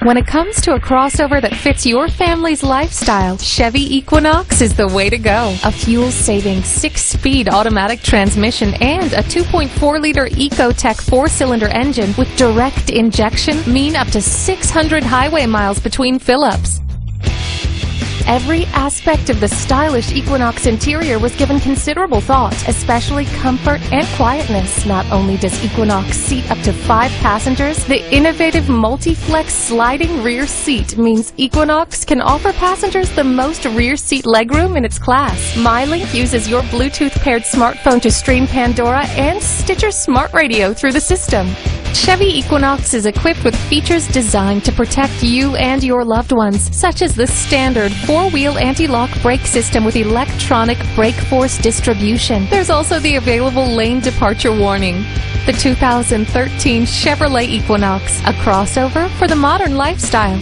When it comes to a crossover that fits your family's lifestyle, Chevy Equinox is the way to go. A fuel-saving 6-speed automatic transmission and a 2.4-liter Ecotec 4-cylinder engine with direct injection mean up to 600 highway miles between fill-ups. Every aspect of the stylish Equinox interior was given considerable thought, especially comfort and quietness. Not only does Equinox seat up to 5 passengers, the innovative multi-flex sliding rear seat means Equinox can offer passengers the most rear seat legroom in its class. MyLink uses your Bluetooth-paired smartphone to stream Pandora and Stitcher Smart Radio through the system. Chevy Equinox is equipped with features designed to protect you and your loved ones, such as the standard 4-wheel anti-lock brake system with electronic brake force distribution. There's also the available lane departure warning. The 2013 Chevrolet Equinox, a crossover for the modern lifestyle.